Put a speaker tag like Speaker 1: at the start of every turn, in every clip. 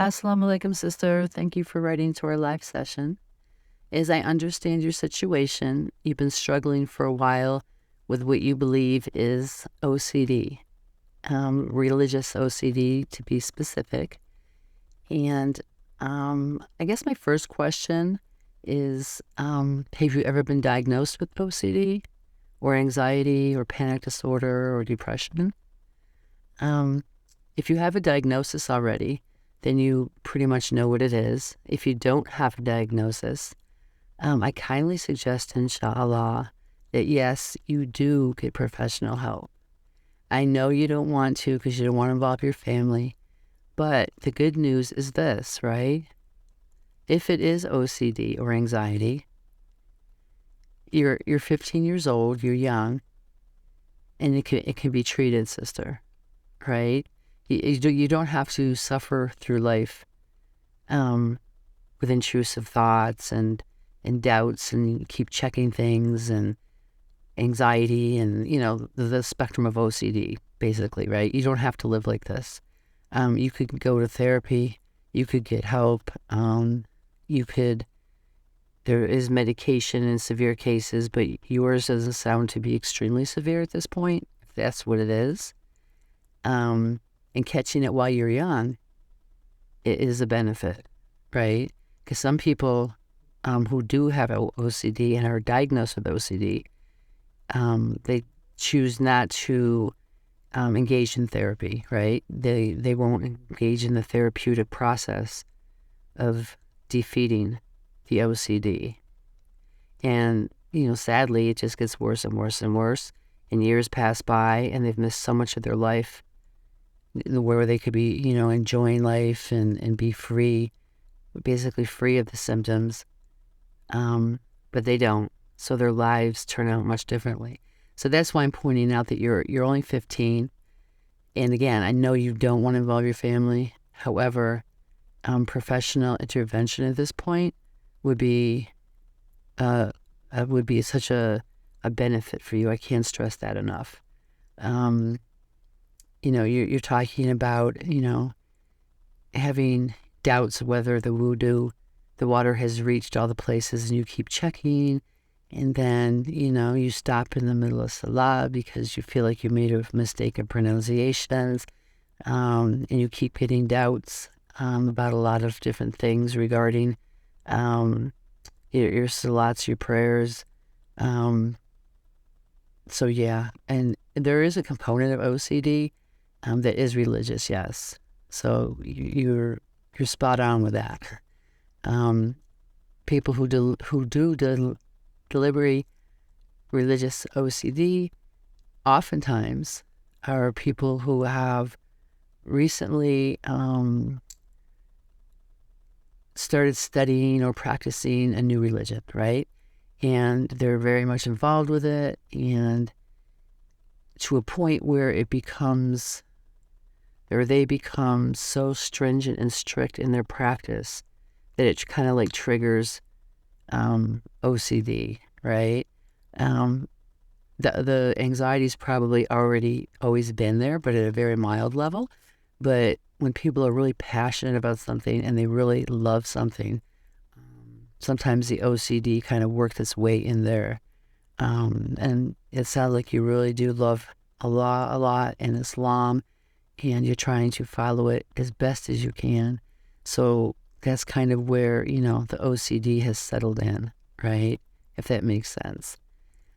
Speaker 1: Assalamualaikum, sister. Thank you for writing to our live session. As I understand your situation, you've been struggling for a while with what you believe is OCD, religious OCD to be specific. And I guess my first question is, have you ever been diagnosed with OCD or anxiety or panic disorder or depression? If you have a diagnosis already, then you pretty much know what it is. If you don't have a diagnosis, I kindly suggest, inshallah, that yes, you do get professional help. I know you don't want to because you don't want to involve your family, but the good news is this, right? If it is OCD or anxiety, you're 15 years old, you're young, and it can be treated, sister, right? You don't have to suffer through life with intrusive thoughts and doubts and keep checking things and anxiety and, the spectrum of OCD, basically, right? You don't have to live like this. You could go to therapy. You could get help. There is medication in severe cases, but yours doesn't sound to be extremely severe at this point, if that's what it is. And catching it while you're young, it is a benefit, right? Because some people who do have OCD and are diagnosed with OCD, they choose not to engage in therapy, right? They won't engage in the therapeutic process of defeating the OCD. And, sadly, it just gets worse and worse and worse. And years pass by and they've missed so much of their life where they could be, enjoying life and be free, basically free of the symptoms. But they don't. So their lives turn out much differently. So that's why I'm pointing out that you're only 15. And again, I know you don't want to involve your family. However, professional intervention at this point would be such a benefit for you. I can't stress that enough. You're talking about, having doubts whether the wudu, the water has reached all the places, and you keep checking, and then, you stop in the middle of Salah because you feel like you made a mistake of pronunciations, and you keep getting doubts about a lot of different things regarding your salats, your prayers. So yeah, and there is a component of OCD that is religious, yes. So you're spot on with that. People who do deliberate religious OCD oftentimes are people who have recently started studying or practicing a new religion, right? And they're very much involved with it, and to a point where they become so stringent and strict in their practice that it kind of like triggers OCD, right? The anxiety's probably always been there, but at a very mild level. But when people are really passionate about something and they really love something, sometimes the OCD kind of works its way in there. And it sounds like you really do love Allah a lot and Islam, and you're trying to follow it as best as you can. So that's kind of where, the OCD has settled in, right? If that makes sense.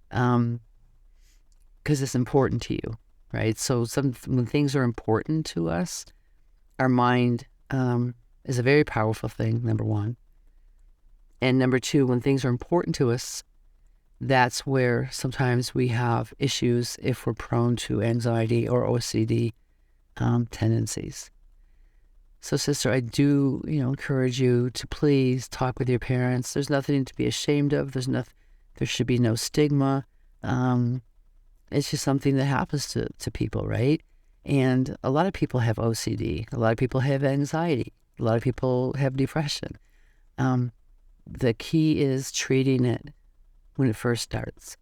Speaker 1: Because it's important to you, right? So when things are important to us, our mind is a very powerful thing, number one. And number two, when things are important to us, that's where sometimes we have issues if we're prone to anxiety or OCD tendencies. So, sister, I do, encourage you to please talk with your parents. There's nothing to be ashamed of. There should be no stigma. It's just something that happens to people, right? And a lot of people have OCD. A lot of people have anxiety. A lot of people have depression. The key is treating it when it first starts,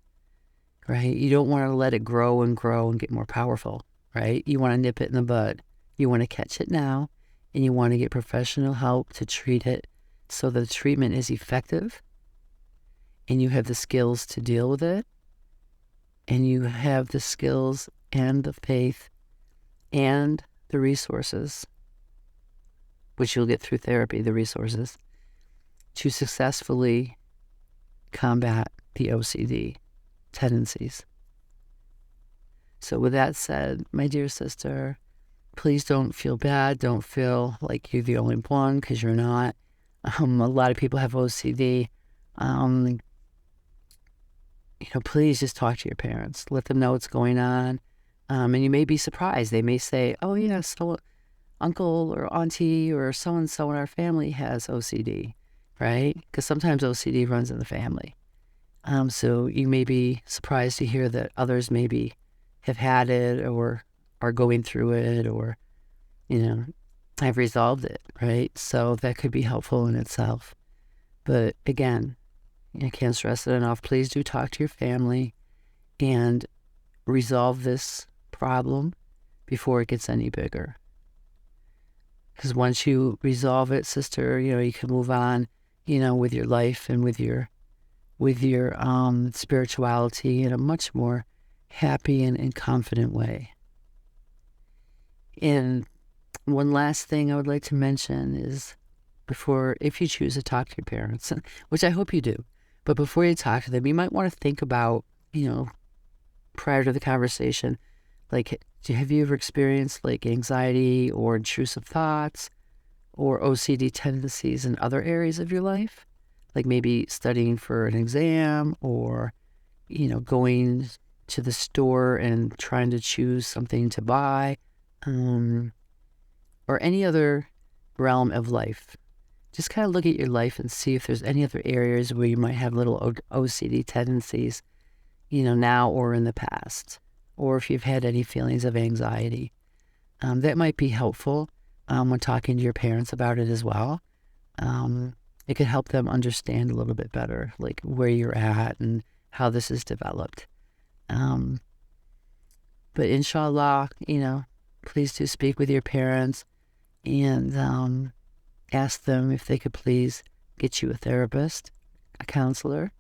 Speaker 1: right? You don't want to let it grow and get more powerful, right? You want to nip it in the bud. You want to catch it now and you want to get professional help to treat it so the treatment is effective and you have the skills to deal with it, and you have the skills and the faith and the resources, which you'll get through therapy, the resources, to successfully combat the OCD tendencies. So with that said, my dear sister, please don't feel bad. Don't feel like you're the only one, because you're not. A lot of people have OCD. Please just talk to your parents. Let them know what's going on. And you may be surprised. They may say, oh, yeah, so uncle or auntie or so-and-so in our family has OCD, right? Because sometimes OCD runs in the family. So you may be surprised to hear that others maybe have had it or are going through it or, have resolved it, right? So that could be helpful in itself. But again, I can't stress it enough. Please do talk to your family and resolve this problem before it gets any bigger. Because once you resolve it, sister, you can move on, with your life and with your spirituality in a much more happy and confident way. And one last thing I would like to mention is if you choose to talk to your parents, which I hope you do, but before you talk to them, you might want to think about, prior to the conversation, like, have you ever experienced like anxiety or intrusive thoughts or OCD tendencies in other areas of your life? Like maybe studying for an exam or, going to the store and trying to choose something to buy, or any other realm of life. Just kind of look at your life and see if there's any other areas where you might have little OCD tendencies, now or in the past, or if you've had any feelings of anxiety. That might be helpful when talking to your parents about it as well. It could help them understand a little bit better, like where you're at and how this is developed. But inshallah, please do speak with your parents and ask them if they could please get you a therapist, a counselor,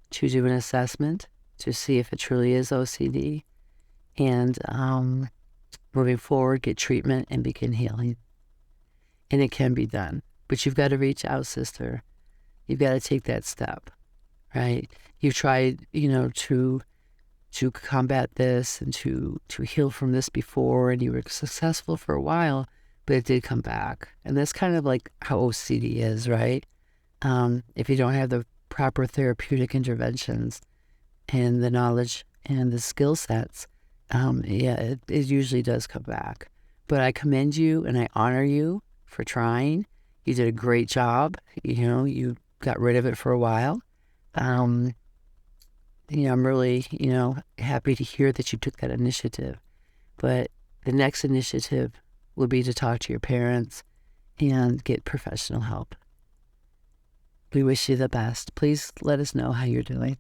Speaker 1: to do an assessment to see if it truly is OCD, and moving forward, get treatment and begin healing. And it can be done. But you've got to reach out, sister. You've got to take that step, right? You've tried, to combat this and to heal from this before, and you were successful for a while, but it did come back. And that's kind of like how OCD is, right? If you don't have the proper therapeutic interventions and the knowledge and the skill sets, it usually does come back. But I commend you and I honor you for trying. You did a great job. You got rid of it for a while. I'm really, happy to hear that you took that initiative. But the next initiative would be to talk to your parents and get professional help. We wish you the best. Please let us know how you're doing.